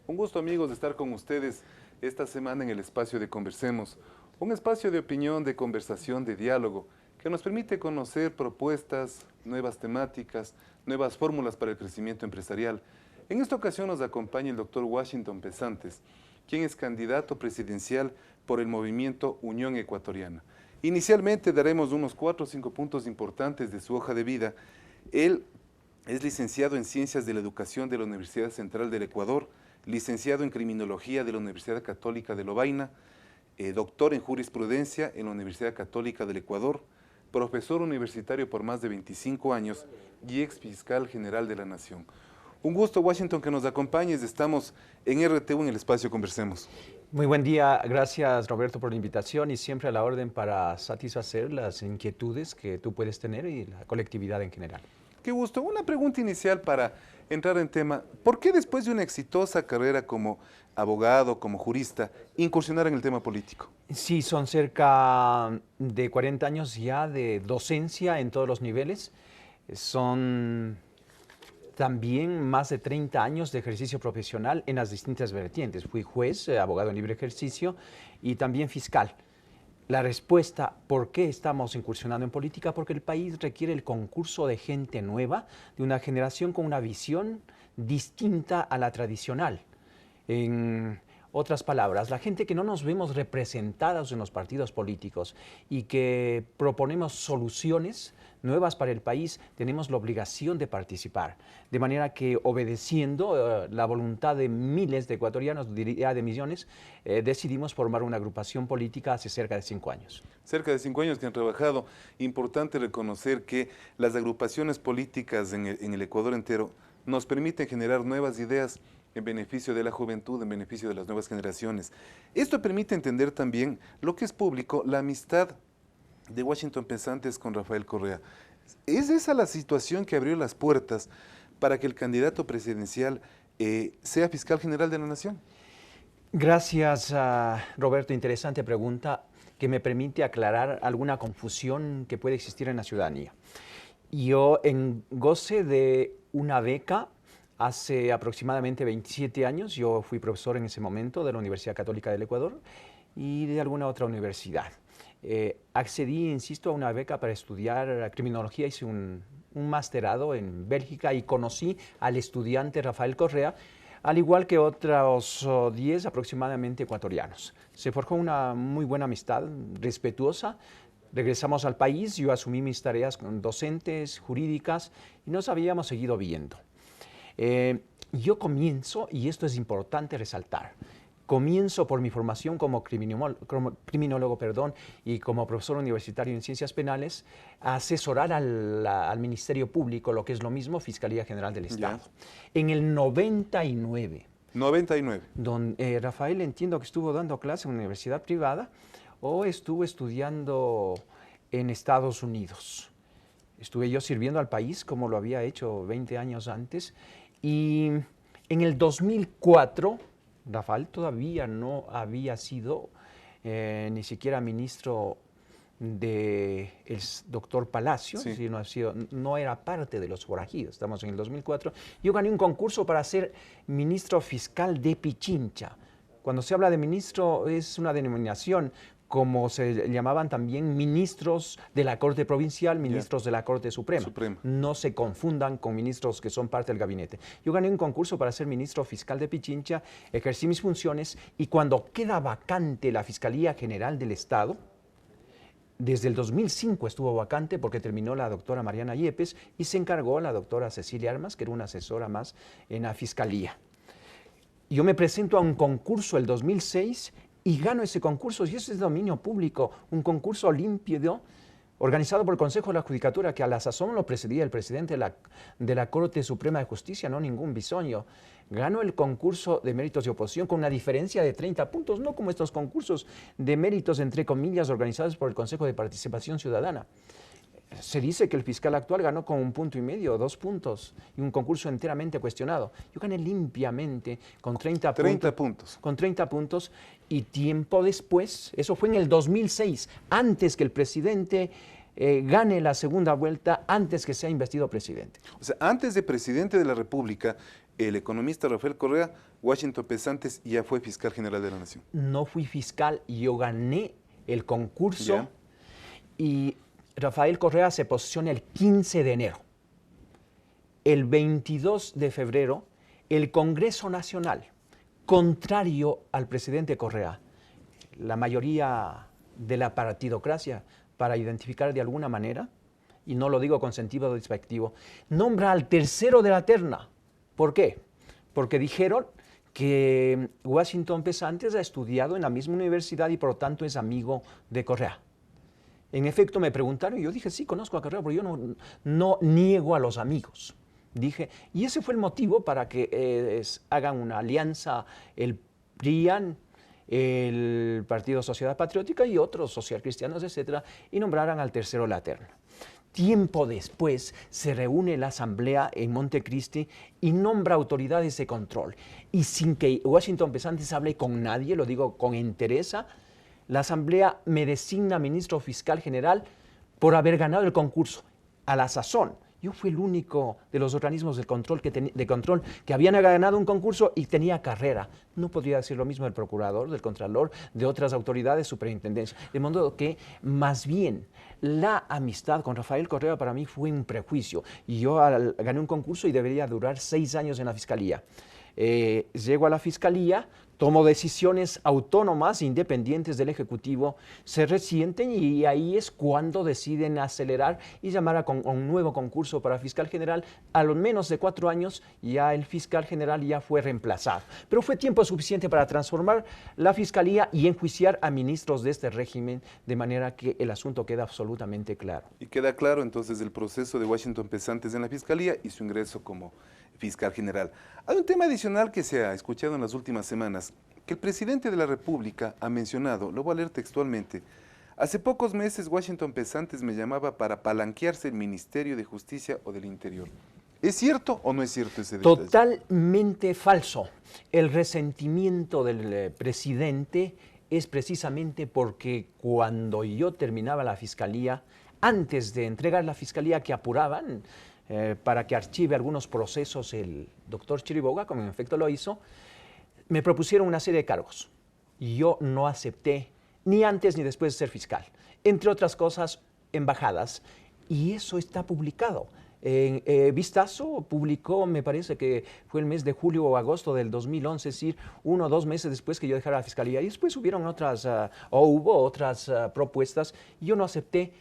Un gusto, amigos, de estar con ustedes esta semana en el espacio de Conversemos, un espacio de opinión, de conversación, de diálogo, que nos permite conocer propuestas, nuevas temáticas, nuevas fórmulas para el crecimiento empresarial. En esta ocasión nos acompaña el doctor Washington Pesantes, quien es candidato presidencial por el movimiento Unión Ecuatoriana. Inicialmente daremos unos 4 o 5 puntos importantes de su hoja de vida. Él es licenciado en Ciencias de la Educación de la Universidad Central del Ecuador, licenciado en Criminología de la Universidad Católica de Lovaina, doctor en Jurisprudencia en la Universidad Católica del Ecuador, profesor universitario por más de 25 años y ex fiscal general de la Nación. Un gusto, Washington, que nos acompañes. Estamos en RTU, en el espacio Conversemos. Muy buen día, gracias Roberto por la invitación y siempre a la orden para satisfacer las inquietudes que tú puedes tener y la colectividad en general. Qué gusto. Una pregunta inicial para entrar en tema. ¿Por qué después de una exitosa carrera como abogado, como jurista, incursionar en el tema político? Sí, son cerca de 40 años ya de docencia en todos los niveles. Son también más de 30 años de ejercicio profesional en las distintas vertientes. Fui juez, abogado en libre ejercicio y también fiscal. La respuesta, ¿por qué estamos incursionando en política? Porque el país requiere el concurso de gente nueva, de una generación con una visión distinta a la tradicional. En otras palabras, la gente que no nos vemos representados en los partidos políticos y que proponemos soluciones nuevas para el país, tenemos la obligación de participar. De manera que, obedeciendo la voluntad de miles de ecuatorianos, diría de millones, decidimos formar una agrupación política hace cerca de 5 años. Cerca de 5 años que han trabajado. Importante reconocer que las agrupaciones políticas en el Ecuador entero nos permiten generar nuevas ideas en beneficio de la juventud, en beneficio de las nuevas generaciones. Esto permite entender también lo que es público, la amistad de Washington Pesantes con Rafael Correa. ¿Es esa la situación que abrió las puertas para que el candidato presidencial sea fiscal general de la Nación? Gracias, Roberto. Interesante pregunta que me permite aclarar alguna confusión que puede existir en la ciudadanía. Yo goce de una beca hace aproximadamente 27 años. Yo fui profesor en ese momento de la Universidad Católica del Ecuador y de alguna otra universidad. Accedí, insisto, a una beca para estudiar criminología. Hice un masterado en Bélgica y conocí al estudiante Rafael Correa, al igual que otros 10 aproximadamente ecuatorianos. Se forjó una muy buena amistad, respetuosa. Regresamos al país, yo asumí mis tareas docentes, jurídicas, y nos habíamos seguido viendo. Yo comienzo, y esto es importante resaltar, comienzo por mi formación como criminólogo, y como profesor universitario en ciencias penales, a asesorar al Ministerio Público, lo que es lo mismo, Fiscalía General del Estado. Ya. En el 99. 99. Rafael, entiendo que estuvo dando clase en una universidad privada o estuvo estudiando en Estados Unidos. Estuve yo sirviendo al país como lo había hecho 20 años antes. Y en el 2004, Rafael todavía no había sido ni siquiera ministro del doctor Palacio, sí. No era parte de los forajidos. Estamos en el 2004. Yo gané un concurso para ser ministro fiscal de Pichincha. Cuando se habla de ministro es una denominación, como se llamaban también ministros de la Corte Provincial, ministros de la Corte Suprema. No se confundan con ministros que son parte del gabinete. Yo gané un concurso para ser ministro fiscal de Pichincha, ejercí mis funciones y cuando queda vacante la Fiscalía General del Estado, desde el 2005 estuvo vacante porque terminó la doctora Mariana Yepes y se encargó la doctora Cecilia Armas, que era una asesora más en la Fiscalía. Yo me presento a un concurso el 2006 y gano ese concurso, y eso es dominio público, un concurso limpio, organizado por el Consejo de la Judicatura, que a la sazón lo presidía el presidente de la Corte Suprema de Justicia, no ningún bisoño. Gano el concurso de méritos de oposición con una diferencia de 30 puntos, no como estos concursos de méritos, entre comillas, organizados por el Consejo de Participación Ciudadana. Se dice que el fiscal actual ganó con 1,5 puntos, 2 puntos, y un concurso enteramente cuestionado. Yo gané limpiamente con 30 puntos. Con 30 puntos, y tiempo después, eso fue en el 2006, antes que el presidente gane la segunda vuelta antes que sea investido presidente. O sea, antes de presidente de la República, el economista Rafael Correa, Washington Pesantes ya fue fiscal general de la Nación. No fui fiscal, yo gané el concurso Ya. y Rafael Correa se posiciona el 15 de enero. El 22 de febrero, el Congreso Nacional, contrario al presidente Correa, la mayoría de la partidocracia, para identificar de alguna manera, y no lo digo con sentido despectivo, nombra al tercero de la terna. ¿Por qué? Porque dijeron que Washington Pesantes ha estudiado en la misma universidad y por lo tanto es amigo de Correa. En efecto, me preguntaron y yo dije, sí, conozco a Correa, pero yo no niego a los amigos. Dije, y ese fue el motivo para que hagan una alianza el PRIAN, el Partido Sociedad Patriótica y otros socialcristianos, etcétera, y nombraran al tercero de la terna. Tiempo después se reúne la asamblea en Montecristi y nombra autoridades de control. Y sin que Washington Pesantes hable con nadie, lo digo con entereza, la asamblea me designa ministro fiscal general por haber ganado el concurso. A la sazón, yo fui el único de los organismos de control que habían ganado un concurso y tenía carrera. No podría decir lo mismo del procurador, del contralor, de otras autoridades, superintendencia. De modo que, más bien, la amistad con Rafael Correa para mí fue un prejuicio. Y yo gané un concurso y debería durar 6 años en la fiscalía. Llego a la fiscalía, tomo decisiones autónomas, independientes del Ejecutivo, se resienten y ahí es cuando deciden acelerar y llamar a un nuevo concurso para fiscal general. A lo menos de 4 años ya el fiscal general ya fue reemplazado. Pero fue tiempo suficiente para transformar la fiscalía y enjuiciar a ministros de este régimen, de manera que el asunto queda absolutamente claro. Y queda claro entonces el proceso de Washington Pesantes en la fiscalía y su ingreso como fiscal general. Hay un tema adicional que se ha escuchado en las últimas semanas, que el presidente de la República ha mencionado, lo voy a leer textualmente: hace pocos meses Washington Pesantes me llamaba para palanquearse el Ministerio de Justicia o del Interior. ¿Es cierto o no es cierto ese detalle? Totalmente falso. El resentimiento del presidente es precisamente porque cuando yo terminaba la fiscalía, antes de entregar la fiscalía que apuraban, para que archive algunos procesos el doctor Chiriboga, como en efecto lo hizo, me propusieron una serie de cargos. Y yo no acepté ni antes ni después de ser fiscal. Entre otras cosas, embajadas. Y eso está publicado. Vistazo publicó, me parece que fue el mes de julio o agosto del 2011, es decir, 1 o 2 meses después que yo dejara la fiscalía. Y después hubieron otras, hubo otras propuestas. Yo no acepté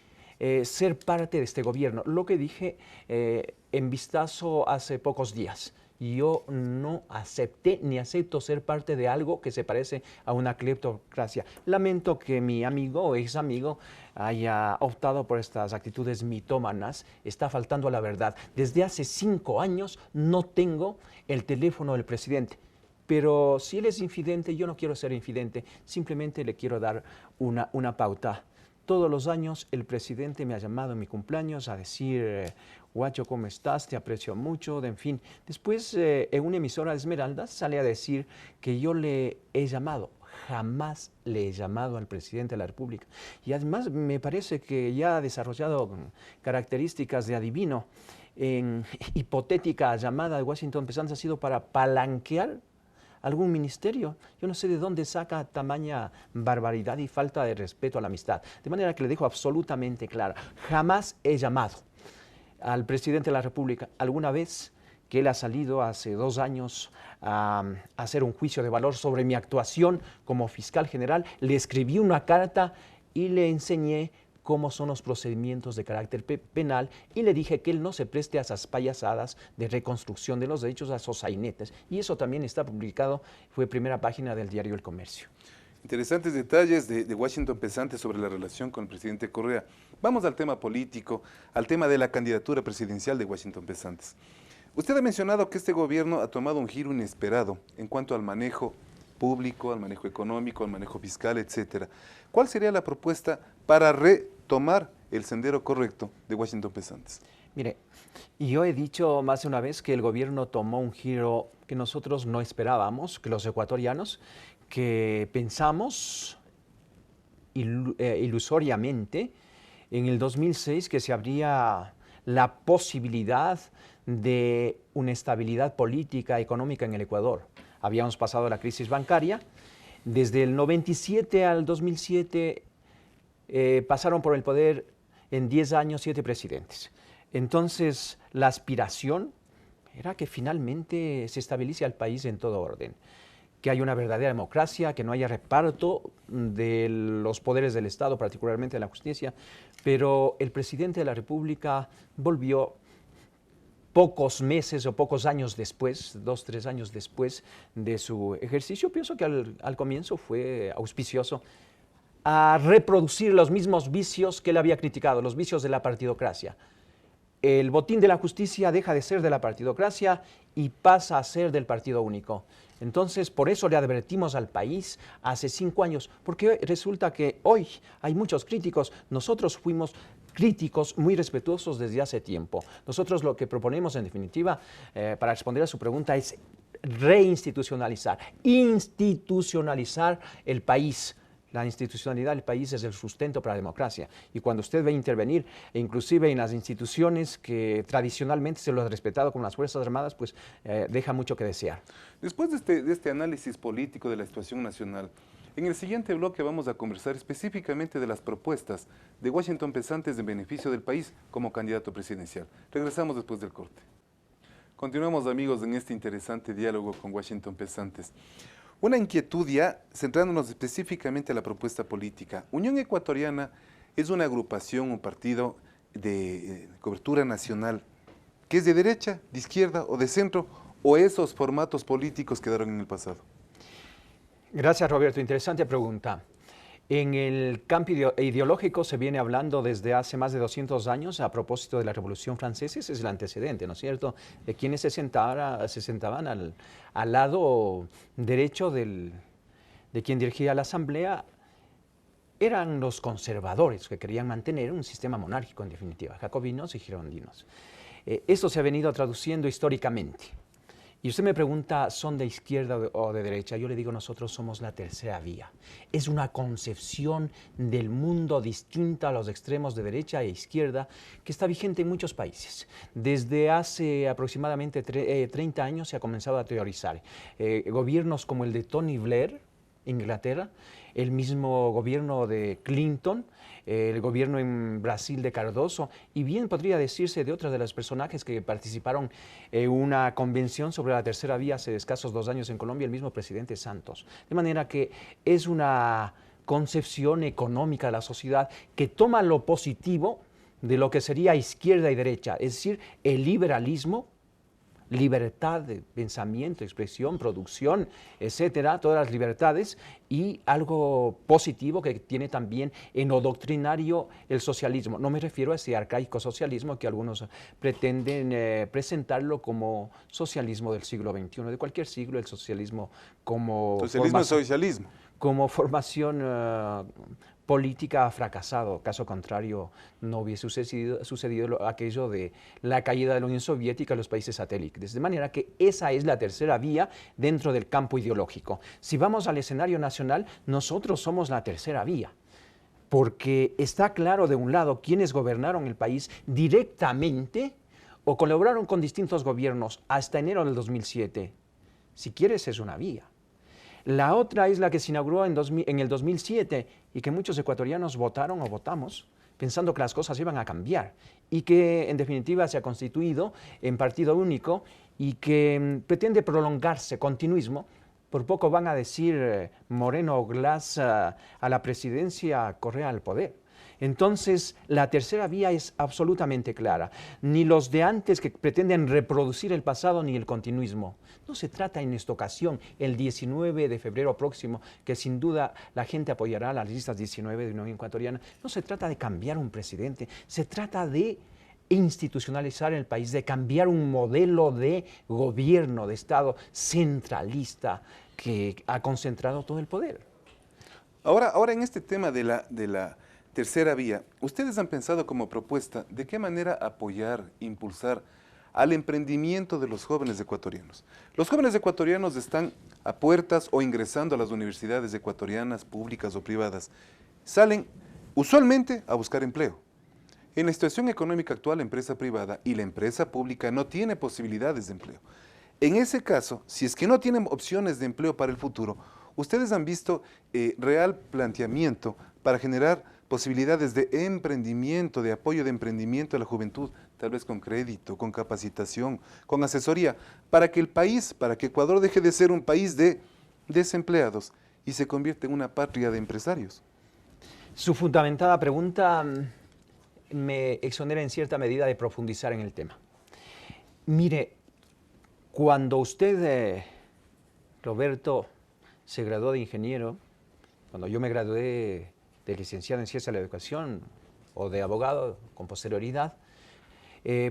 ser parte de este gobierno. Lo que dije en Vistazo hace pocos días. Yo no acepté ni acepto ser parte de algo que se parece a una cleptocracia. Lamento que mi amigo o ex amigo haya optado por estas actitudes mitómanas. Está faltando a la verdad. Desde hace 5 años no tengo el teléfono del presidente. Pero si él es infidente, yo no quiero ser infidente. Simplemente le quiero dar una pauta. Todos los años el presidente me ha llamado en mi cumpleaños a decir, Guacho, ¿cómo estás? Te aprecio mucho, en fin. Después, en una emisora de Esmeraldas, sale a decir que yo le he llamado. Jamás le he llamado al presidente de la República. Y además me parece que ya ha desarrollado características de adivino. En hipotética llamada de Washington Pesantes ha sido para palanquear algún ministerio. Yo no sé de dónde saca tamaña barbaridad y falta de respeto a la amistad. De manera que le dejo absolutamente clara, jamás he llamado al presidente de la República. Alguna vez que él ha salido hace 2 años a hacer un juicio de valor sobre mi actuación como fiscal general, le escribí una carta y le enseñé cómo son los procedimientos de carácter penal y le dije que él no se preste a esas payasadas de reconstrucción de los derechos, a esos sainetes. Y eso también está publicado, fue primera página del diario El Comercio. Interesantes detalles de Washington Pesantes sobre la relación con el presidente Correa. Vamos al tema político, al tema de la candidatura presidencial de Washington Pesantes. Usted ha mencionado que este gobierno ha tomado un giro inesperado en cuanto al manejo público, al manejo económico, al manejo fiscal, etcétera. ¿Cuál sería la propuesta para retomar el sendero correcto de Washington Pesantes? Mire, yo he dicho más de una vez que el gobierno tomó un giro que nosotros no esperábamos, que los ecuatorianos, que pensamos ilusoriamente en el 2006 que se abría la posibilidad de una estabilidad política, económica en el Ecuador. Habíamos pasado la crisis bancaria. Desde el 97 al 2007 pasaron por el poder en 10 años 7 presidentes. Entonces, la aspiración era que finalmente se estabilice al país en todo orden, que haya una verdadera democracia, que no haya reparto de los poderes del Estado, particularmente de la justicia, pero el presidente de la República volvió pocos meses o pocos años después, 2, 3 años después de su ejercicio. Pienso que al comienzo fue auspicioso a reproducir los mismos vicios que él había criticado, los vicios de la partidocracia. El botín de la justicia deja de ser de la partidocracia y pasa a ser del partido único. Entonces, por eso le advertimos al país hace 5 años, porque resulta que hoy hay muchos críticos. Nosotros fuimos críticos muy respetuosos desde hace tiempo. Nosotros lo que proponemos, en definitiva, para responder a su pregunta, es reinstitucionalizar, institucionalizar el país. La institucionalidad del país es el sustento para la democracia. Y cuando usted ve intervenir, inclusive en las instituciones que tradicionalmente se lo ha respetado como las Fuerzas Armadas, pues deja mucho que desear. Después de este análisis político de la situación nacional, en el siguiente bloque vamos a conversar específicamente de las propuestas de Washington Pesantes en beneficio del país como candidato presidencial. Regresamos después del corte. Continuamos, amigos, en este interesante diálogo con Washington Pesantes. Una inquietud ya, centrándonos específicamente en la propuesta política. Unión Ecuatoriana es una agrupación, un partido de cobertura nacional, que es de derecha, de izquierda o de centro, o esos formatos políticos quedaron en el pasado. Gracias, Roberto. Interesante pregunta. En el campo ideológico se viene hablando desde hace más de 200 años a propósito de la Revolución Francesa. Ese es el antecedente, ¿no es cierto?, de quienes se sentaban al lado derecho de quien dirigía la Asamblea. Eran los conservadores que querían mantener un sistema monárquico, en definitiva, jacobinos y girondinos. Esto se ha venido traduciendo históricamente. Y usted me pregunta, ¿son de izquierda o de derecha? Yo le digo, nosotros somos la tercera vía. Es una concepción del mundo distinta a los extremos de derecha e izquierda que está vigente en muchos países. Desde hace aproximadamente 30 años se ha comenzado a teorizar. Gobiernos como el de Tony Blair, Inglaterra, el mismo gobierno de Clinton, el gobierno en Brasil de Cardoso, y bien podría decirse de otros de los personajes que participaron en una convención sobre la tercera vía hace escasos 2 años en Colombia, el mismo presidente Santos. De manera que es una concepción económica de la sociedad que toma lo positivo de lo que sería izquierda y derecha, es decir, el liberalismo, libertad de pensamiento, expresión, producción, etcétera, todas las libertades, y algo positivo que tiene también en lo doctrinario el socialismo. No me refiero a ese arcaico socialismo que algunos pretenden presentarlo como socialismo del siglo XXI, de cualquier siglo, el socialismo como Socialismo es socialismo. Como formación política ha fracasado. Caso contrario, no hubiese sucedido aquello de la caída de la Unión Soviética y los países satélites. De manera que esa es la tercera vía dentro del campo ideológico. Si vamos al escenario nacional, nosotros somos la tercera vía, porque está claro de un lado quienes gobernaron el país directamente o colaboraron con distintos gobiernos hasta enero del 2007. Si quieres, es una vía. La otra es la que se inauguró en el 2007 y que muchos ecuatorianos votaron o votamos pensando que las cosas iban a cambiar y que en definitiva se ha constituido en partido único y que pretende prolongarse, continuismo. Por poco van a decir Moreno o Glass a la presidencia, Correa al poder. Entonces, la tercera vía es absolutamente clara. Ni los de antes que pretenden reproducir el pasado, ni el continuismo. No se trata en esta ocasión, el 19 de febrero próximo, que sin duda la gente apoyará las listas 19 de Unión Ecuatoriana, no se trata de cambiar un presidente, se trata de institucionalizar el país, de cambiar un modelo de gobierno, de Estado centralista que ha concentrado todo el poder. Ahora en este tema de la tercera vía, ¿ustedes han pensado como propuesta de qué manera apoyar, impulsar al emprendimiento de los jóvenes ecuatorianos? Los jóvenes ecuatorianos están a puertas o ingresando a las universidades ecuatorianas, públicas o privadas. Salen usualmente a buscar empleo. En la situación económica actual, la empresa privada y la empresa pública no tiene posibilidades de empleo. En ese caso, si es que no tienen opciones de empleo para el futuro, ustedes han visto real planteamiento para generar posibilidades de emprendimiento, de apoyo de emprendimiento a la juventud, tal vez con crédito, con capacitación, con asesoría, para que el país, para que Ecuador deje de ser un país de desempleados y se convierta en una patria de empresarios. Su fundamentada pregunta me exonera en cierta medida de profundizar en el tema. Mire, cuando usted, Roberto, se graduó de ingeniero, cuando yo me gradué de licenciado en Ciencias de la Educación o de abogado con posterioridad,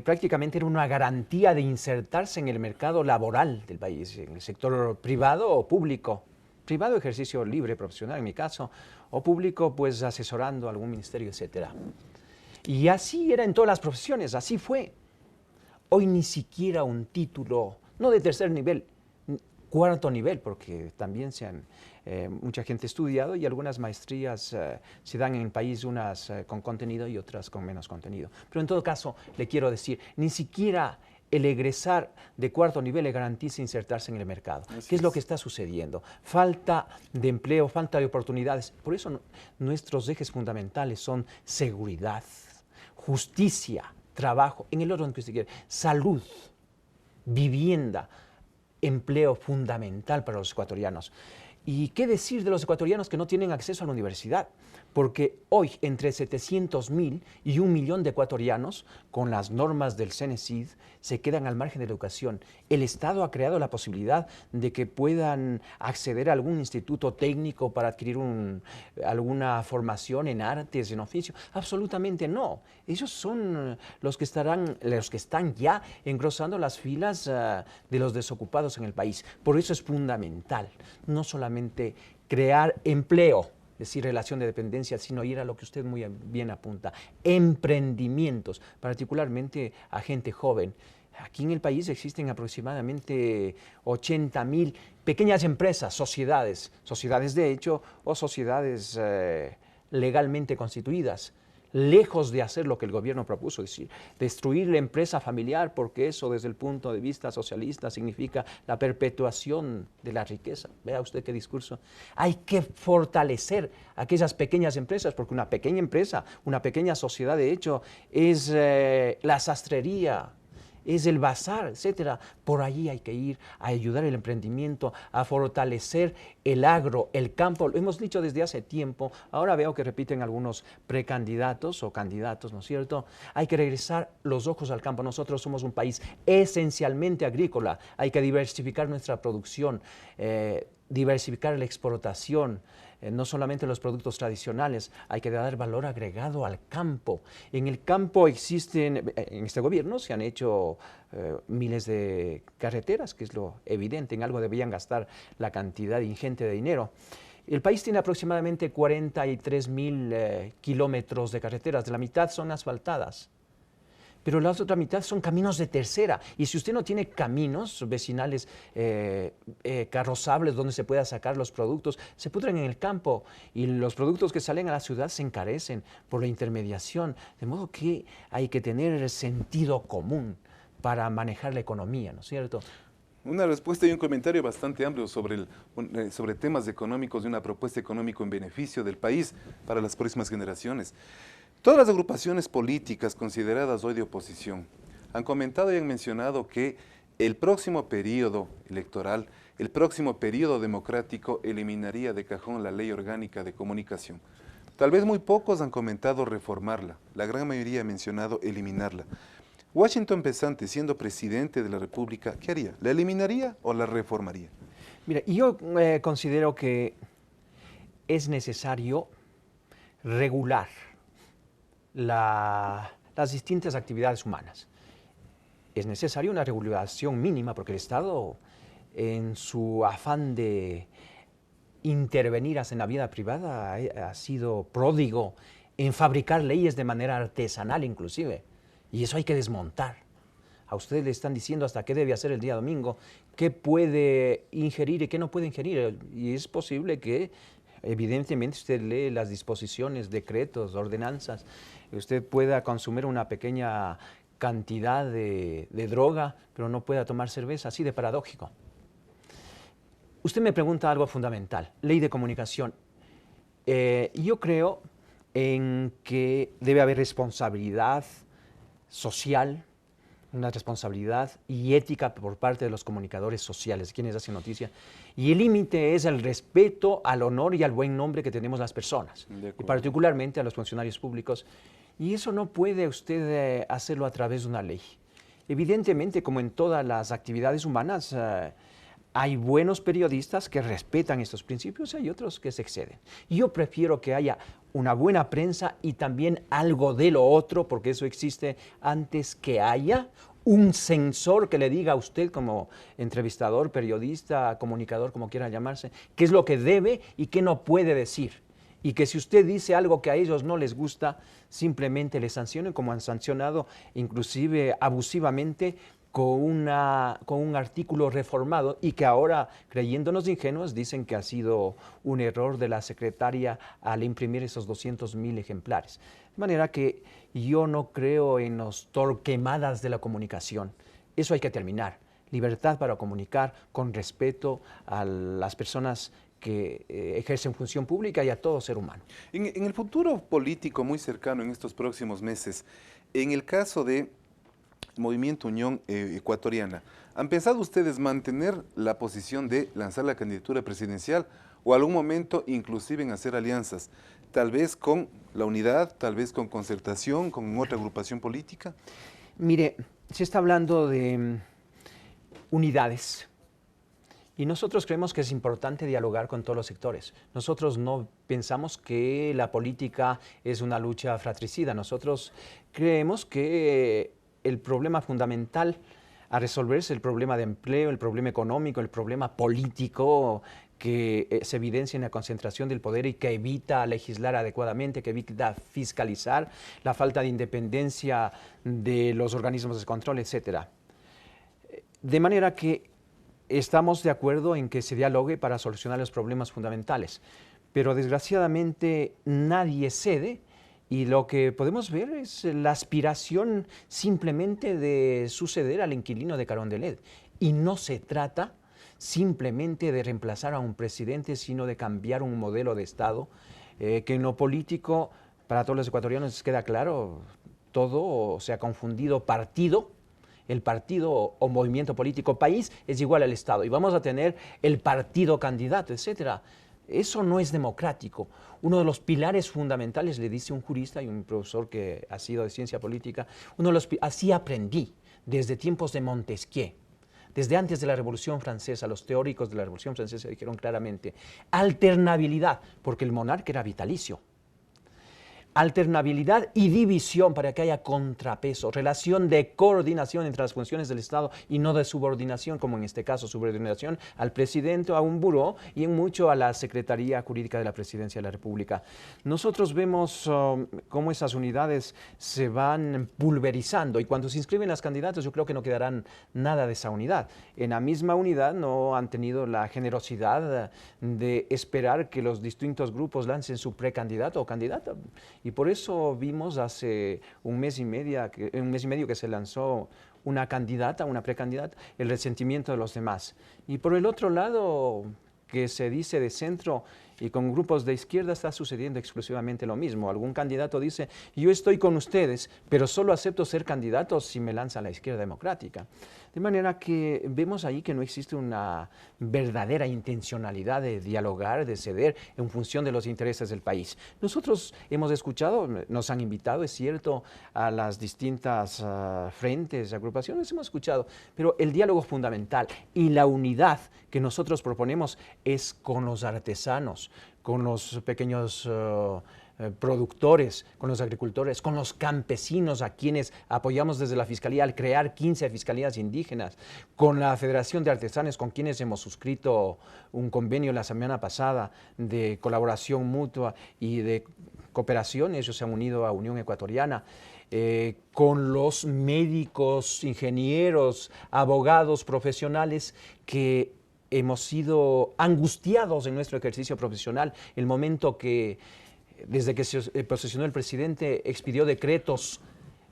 prácticamente era una garantía de insertarse en el mercado laboral del país, en el sector privado o público. Privado, ejercicio libre, profesional en mi caso, o público, pues asesorando a algún ministerio, etc. Y así era en todas las profesiones, así fue. Hoy ni siquiera un título, no de tercer nivel, cuarto nivel, porque también mucha gente ha estudiado y algunas maestrías se dan en el país, unas con contenido y otras con menos contenido. Pero en todo caso, le quiero decir, ni siquiera el egresar de cuarto nivel le garantiza insertarse en el mercado. ¿Qué es lo que está sucediendo? Falta de empleo, falta de oportunidades. Por eso nuestros ejes fundamentales son seguridad, justicia, trabajo, en el orden que usted quiere, salud, vivienda, empleo fundamental para los ecuatorianos. ¿Y qué decir de los ecuatorianos que no tienen acceso a la universidad? Porque hoy entre 700.000 y 1 millón de ecuatorianos, con las normas del CENESID, se quedan al margen de la educación. El Estado ha creado la posibilidad de que puedan acceder a algún instituto técnico para adquirir alguna formación en artes, en oficio. Absolutamente no. Ellos son los que están ya engrosando las filas de los desocupados en el país. Por eso es fundamental no solamente crear empleo, es decir, relación de dependencia, sino ir a lo que usted muy bien apunta, emprendimientos, particularmente a gente joven. Aquí en el país existen aproximadamente 80.000 pequeñas empresas, sociedades de hecho o sociedades legalmente constituidas, lejos de hacer lo que el gobierno propuso, es decir, destruir la empresa familiar, porque eso desde el punto de vista socialista significa la perpetuación de la riqueza. Vea usted qué discurso. Hay que fortalecer aquellas pequeñas empresas, porque una pequeña empresa, una pequeña sociedad, de hecho, es la sastrería, es el bazar, etcétera. Por ahí hay que ir a ayudar el emprendimiento, a fortalecer el agro, el campo. Lo hemos dicho desde hace tiempo, ahora veo que repiten algunos precandidatos o candidatos, ¿no es cierto? Hay que regresar los ojos al campo. Nosotros somos un país esencialmente agrícola. Hay que diversificar nuestra producción, diversificar la exportación, no solamente los productos tradicionales, hay que dar valor agregado al campo. En el campo existen, en este gobierno se han hecho miles de carreteras, que es lo evidente, en algo debían gastar la cantidad ingente de dinero. El país tiene aproximadamente 43.000 kilómetros de carreteras, de la mitad son asfaltadas. Pero la otra mitad son caminos de tercera. Y si usted no tiene caminos vecinales carrozables donde se pueda sacar los productos, se pudren en el campo. Y los productos que salen a la ciudad se encarecen por la intermediación. De modo que hay que tener sentido común para manejar la economía, ¿no es cierto? Una respuesta y un comentario bastante amplio sobre temas económicos y una propuesta económica en beneficio del país para las próximas generaciones. Todas las agrupaciones políticas consideradas hoy de oposición han comentado y han mencionado que el próximo periodo electoral, el próximo periodo democrático eliminaría de cajón la Ley Orgánica de Comunicación. Tal vez muy pocos han comentado reformarla, la gran mayoría ha mencionado eliminarla. Washington Pesante, siendo presidente de la República, ¿qué haría? ¿La eliminaría o la reformaría? Mira, yo considero que es necesario regular las distintas actividades humanas. Es necesaria una regulación mínima porque el Estado, en su afán de intervenir en la vida privada, ha sido pródigo en fabricar leyes de manera artesanal inclusive. Y eso hay que desmontar. A ustedes le están diciendo hasta qué debe hacer el día domingo, qué puede ingerir y qué no puede ingerir. Y es posible que, evidentemente, usted lee las disposiciones, decretos, ordenanzas, Usted pueda consumir una pequeña cantidad de droga, pero no pueda tomar cerveza, así de paradójico. Usted me pregunta algo fundamental, ley de comunicación. Yo creo en que debe haber responsabilidad social, una responsabilidad y ética por parte de los comunicadores sociales, quienes hacen noticia. Y el límite es el respeto al honor y al buen nombre que tenemos las personas, y particularmente a los funcionarios públicos. Y eso no puede usted hacerlo a través de una ley. Evidentemente, como en todas las actividades humanas, hay buenos periodistas que respetan estos principios y hay otros que se exceden. Yo prefiero que haya una buena prensa y también algo de lo otro, porque eso existe, antes que haya un censor que le diga a usted como entrevistador, periodista, comunicador, como quiera llamarse, qué es lo que debe y qué no puede decir. Y que si usted dice algo que a ellos no les gusta, simplemente le sancionen, como han sancionado inclusive abusivamente con un artículo reformado, y que ahora, creyéndonos ingenuos, dicen que ha sido un error de la secretaria al imprimir esos 200.000 ejemplares. De manera que yo no creo en los torquemadas de la comunicación. Eso hay que terminar. Libertad para comunicar con respeto a las personas que ejercen función pública y a todo ser humano. En el futuro político muy cercano, en estos próximos meses, en el caso de Movimiento Unión Ecuatoriana, ¿han pensado ustedes mantener la posición de lanzar la candidatura presidencial o algún momento inclusive en hacer alianzas, tal vez con la unidad, tal vez con concertación, con otra agrupación política? Mire, se está hablando de unidades. Y nosotros creemos que es importante dialogar con todos los sectores. Nosotros no pensamos que la política es una lucha fratricida. Nosotros creemos que el problema fundamental a resolver es el problema de empleo, el problema económico, el problema político que se evidencia en la concentración del poder y que evita legislar adecuadamente, que evita fiscalizar, la falta de independencia de los organismos de control, etc. De manera que estamos de acuerdo en que se dialogue para solucionar los problemas fundamentales, pero desgraciadamente nadie cede y lo que podemos ver es la aspiración simplemente de suceder al inquilino de Carondelet. Y no se trata simplemente de reemplazar a un presidente, sino de cambiar un modelo de Estado que en lo político, para todos los ecuatorianos queda claro, todo se ha confundido partido. El partido o movimiento político país es igual al Estado y vamos a tener el partido candidato, etcétera. Eso no es democrático. Uno de los pilares fundamentales, le dice un jurista y un profesor que ha sido de ciencia política, así aprendí desde tiempos de Montesquieu. Desde antes de la Revolución Francesa, los teóricos de la Revolución Francesa dijeron claramente alternabilidad, porque el monarca era vitalicio. Alternabilidad y división para que haya contrapeso, relación de coordinación entre las funciones del Estado y no de subordinación, como en este caso, subordinación al presidente o a un buró y en mucho a la Secretaría Jurídica de la Presidencia de la República. Nosotros vemos cómo esas unidades se van pulverizando y cuando se inscriben las candidatas yo creo que no quedarán nada de esa unidad. En la misma unidad no han tenido la generosidad de esperar que los distintos grupos lancen su precandidato o candidata. Y por eso vimos hace un mes y medio que se lanzó una candidata, una precandidata, el resentimiento de los demás. Y por el otro lado, que se dice de centro y con grupos de izquierda está sucediendo exclusivamente lo mismo. Algún candidato dice, yo estoy con ustedes, pero solo acepto ser candidato si me lanza la izquierda democrática. De manera que vemos ahí que no existe una verdadera intencionalidad de dialogar, de ceder en función de los intereses del país. Nosotros hemos escuchado, nos han invitado, es cierto, a las distintas frentes, agrupaciones, hemos escuchado, pero el diálogo fundamental y la unidad que nosotros proponemos es con los artesanos, con los pequeños productores, con los agricultores, con los campesinos a quienes apoyamos desde la Fiscalía al crear 15 fiscalías indígenas, con la Federación de Artesanos con quienes hemos suscrito un convenio la semana pasada de colaboración mutua y de cooperación, ellos se han unido a Unión Ecuatoriana, con los médicos, ingenieros, abogados, profesionales que hemos sido angustiados en nuestro ejercicio profesional, el momento que desde que se posesionó el presidente, expidió decretos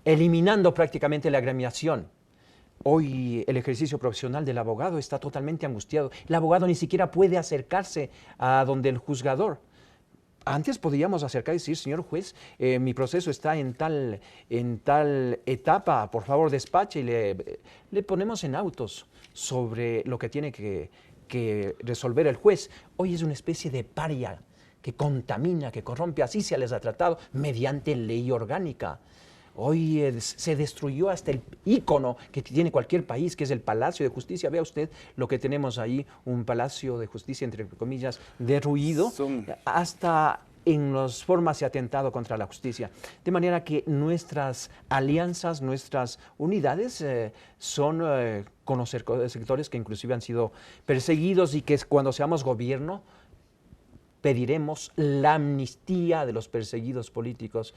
eliminando prácticamente la agremiación. Hoy el ejercicio profesional del abogado está totalmente angustiado. El abogado ni siquiera puede acercarse a donde el juzgador. Antes podíamos acercar y decir, señor juez, mi proceso está en tal etapa, por favor despache, y le ponemos en autos sobre lo que tiene que resolver el juez. Hoy es una especie de paria que contamina, que corrompe, así se les ha tratado mediante ley orgánica. Hoy se destruyó hasta el ícono que tiene cualquier país, que es el Palacio de Justicia. Vea usted lo que tenemos ahí, un Palacio de Justicia, entre comillas, derruido, hasta en las formas de atentado contra la justicia. De manera que nuestras alianzas, nuestras unidades son con los sectores que inclusive han sido perseguidos y que cuando seamos gobierno, pediremos la amnistía de los perseguidos políticos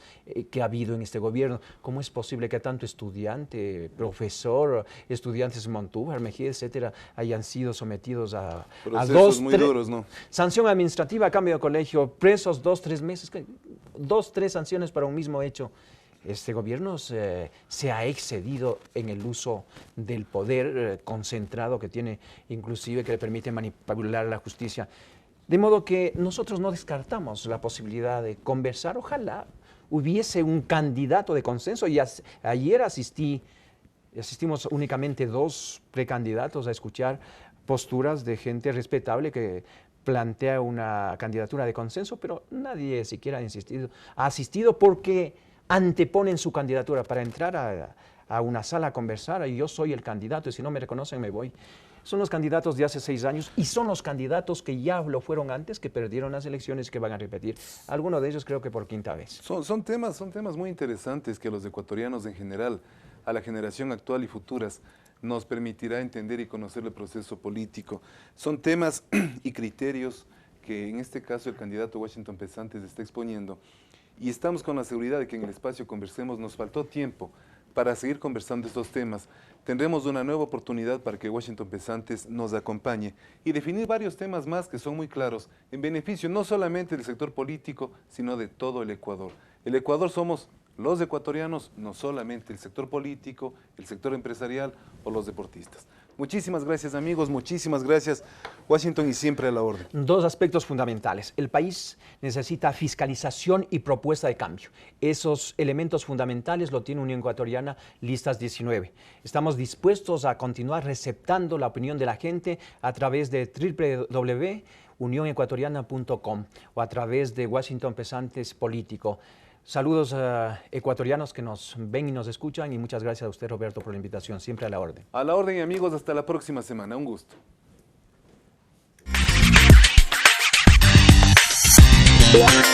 que ha habido en este gobierno. ¿Cómo es posible que tanto estudiante, profesor, estudiantes Montúvar, Mejía, etcétera, hayan sido sometidos a procesos muy duros, ¿no? Sanción administrativa, cambio de colegio, presos 2-3 meses, 2-3 sanciones para un mismo hecho? Este gobierno se ha excedido en el uso del poder concentrado que tiene, inclusive que le permite manipular la justicia. De modo que nosotros no descartamos la posibilidad de conversar. Ojalá hubiese un candidato de consenso. Y ayer asistimos únicamente 2 precandidatos a escuchar posturas de gente respetable que plantea una candidatura de consenso, pero nadie siquiera ha asistido porque anteponen su candidatura para entrar a una sala a conversar. Y yo soy el candidato y si no me reconocen me voy. Son los candidatos de hace 6 años y son los candidatos que ya lo fueron antes, que perdieron las elecciones y que van a repetir. Algunos de ellos creo que por 5ª vez. Son temas muy interesantes que a los ecuatorianos en general, a la generación actual y futuras, nos permitirá entender y conocer el proceso político. Son temas y criterios que en este caso el candidato Washington Pesantes está exponiendo. Y estamos con la seguridad de que en el espacio Conversemos nos faltó tiempo para seguir conversando estos temas. Tendremos una nueva oportunidad para que Washington Pesantes nos acompañe y definir varios temas más que son muy claros, en beneficio no solamente del sector político, sino de todo el Ecuador. El Ecuador somos los ecuatorianos, no solamente el sector político, el sector empresarial o los deportistas. Muchísimas gracias, amigos, muchísimas gracias, Washington, y siempre a la orden. 2 aspectos fundamentales. El país necesita fiscalización y propuesta de cambio. Esos elementos fundamentales lo tiene Unión Ecuatoriana, listas 19. Estamos dispuestos a continuar receptando la opinión de la gente a través de www.unionecuatoriana.com o a través de Washington Pesantes Político. Saludos a ecuatorianos que nos ven y nos escuchan y muchas gracias a usted, Roberto, por la invitación. Siempre a la orden. A la orden, amigos. Hasta la próxima semana. Un gusto. Yeah.